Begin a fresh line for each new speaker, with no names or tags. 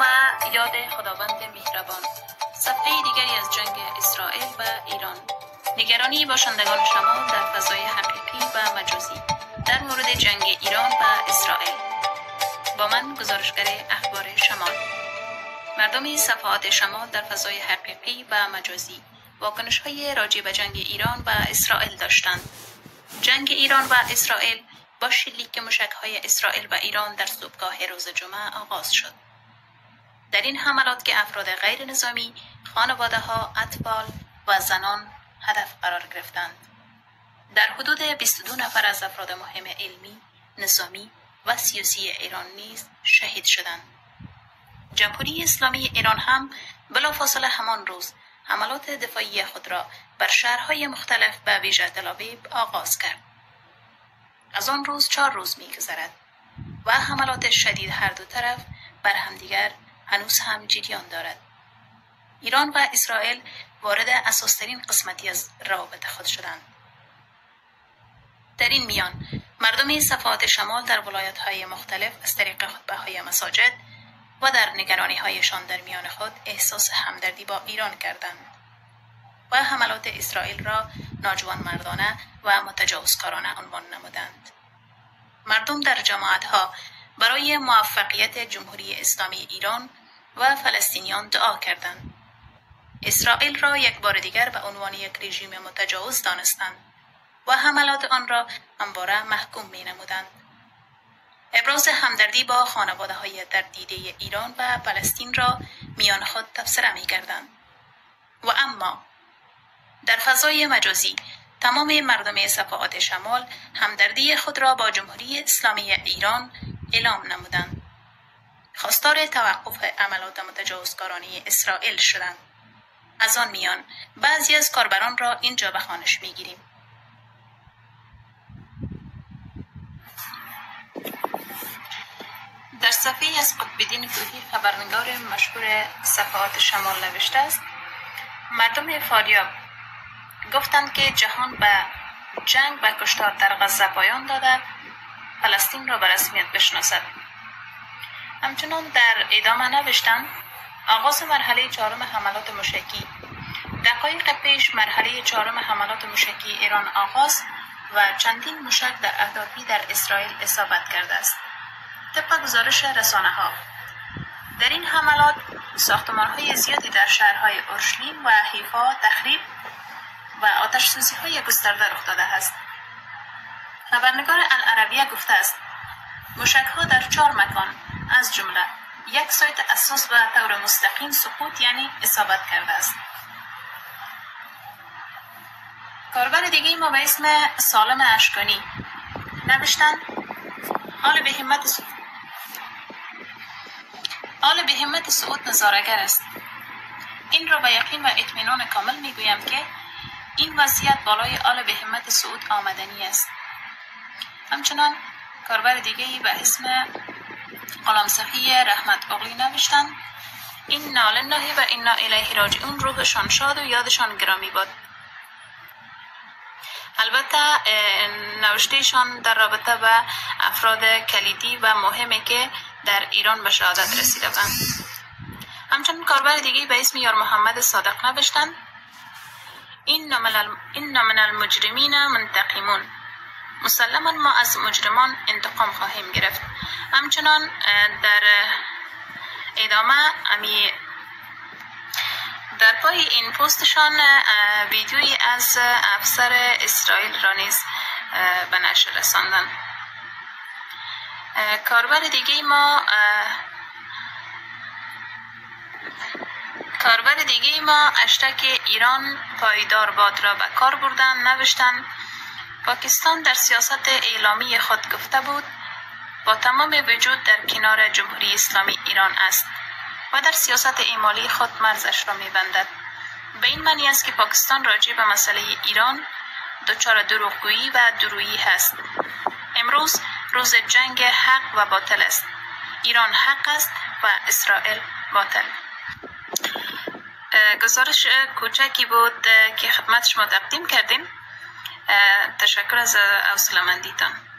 و یاد خداوند مهربان. صفحه دیگری از جنگ اسرائیل و ایران. نگرانی باشندگان شمال در فضای حقیقی و مجازی در مورد جنگ ایران و اسرائیل. با من گزارشگر اخبار شمال. مردم صفحات شمال در فضای حقیقی و مجازی واکنش‌های راجع به جنگ ایران و اسرائیل داشتند. جنگ ایران و اسرائیل با شلیک موشک‌های اسرائیل و ایران در صبحگاه روز جمعه آغاز شد. در این حملات که افراد غیر نظامی، خانواده‌ها، اطفال و زنان هدف قرار گرفتند. در حدود 22 نفر از افراد مهم علمی، نظامی و سیاسی ایران نیز شهید شدند. جمهوری اسلامی ایران هم بلافاصله همان روز حملات دفاعی خود را بر شهرهای مختلف به ویژه تل‌آویو آغاز کرد. از آن روز 4 روز می‌گذرد و حملات شدید هر دو طرف بر همدیگر هنوز هم جریان دارد. ایران و اسرائیل وارد اساس‌ترین قسمتی از روابط خود شدند. در این میان مردم صفحات شمال در ولایت‌های مختلف از طریق خطبه‌های مساجد و در نگرانی‌هایشان در میان خود احساس همدردی با ایران کردند و حملات اسرائیل را ناجوانمردانه و متجاوزکارانه عنوان نمودند. مردم در جماعت‌ها برای موفقیت جمهوری اسلامی ایران و فلسطینیان دعا کردند. اسرائیل را یک بار دیگر به عنوان یک رژیم متجاوز دانستند و حملات آن را همواره محکوم می‌نمودند. ابراز همدردی با خانواده‌های درددیده ایران و فلسطین را میان خود تبصره می‌کردند. و اما در فضای مجازی تمام مردم صفحات شمال همدردی خود را با جمهوری اسلامی ایران اعلام نمودند. خواستار توقف حملات متجاوزکارانه اسرائیل شدند. از آن میان بعضی از کاربران را اینجا به خوانش می‌گیریم. در صفحه از قطب‌الدین کوهی خبرنگار مشهور صفحات شمال نوشته است: مردم فاریاب گفتند که جهان به جنگ و کشتار در غزه پایان داده فلسطین را به رسمیت بشناسد. همچنان در ادامه نوشتند آغاز مرحله 4 حملات موشکی. دقایق پیش مرحله 4 حملات موشکی ایران آغاز و چندین موشک در اهدافی در اسرائیل اصابت کرده است. طبق گزارش رسانه‌ها در این حملات ساختمان‌های زیادی در شهرهای اورشلیم و حیفا تخریب و آتش‌سوزی‌های گسترده رخ داده است. خبرنگار العربیه گفته است موشک‌ها در 4 مکان از جمله یک سایت اساس به طور مستقیم سقوط یعنی اصابت کرده است. کاربر دیگه ما به اسم سالم اشکانی نوشتند حال به همت صعود نظاره‌گر است. این را به یقین و اطمینان کامل میگویم که این وضعیت بالای آل به همت صعود آمدنی است. همچنان کاربر دیگری به اسم غلامصفی رحمت اغلی نوشتند انا لله و انا الیه راجعون، روحشان شاد و یادشان گرامی باد. البته نوشتهشان در رابطه به افراد کلیدی و مهمی که در ایران به شهادت رسیده بودند. همچنین کاربر دیگری به اسم یار محمد صادق نوشتند این من المجرمین منتقمون، مسلما ما از مجرمان انتقام خواهیم گرفت. همچنان در ادامه در پای این پستشان ویدیویی از افسر اسرائیل را نیز به نشر رساندند. کاربر دیگه ما اشتک ایران پایدار باد را به کار بردن نوشتند پاکستان در سیاست اعلامی خود گفته بود با تمام وجود در کنار جمهوری اسلامی ایران است و در سیاست اعمالی خود مرزش را می‌بندد. به این معنی است که پاکستان راجع به مسئله ایران دچار دروغگویی و دورویی هست. امروز روز جنگ حق و باطل است. ایران حق است و اسرائیل باطل. گزارش کوچکی بود که خدمت شما تقدیم کردیم. تشکر از حوصله‌مندیتان.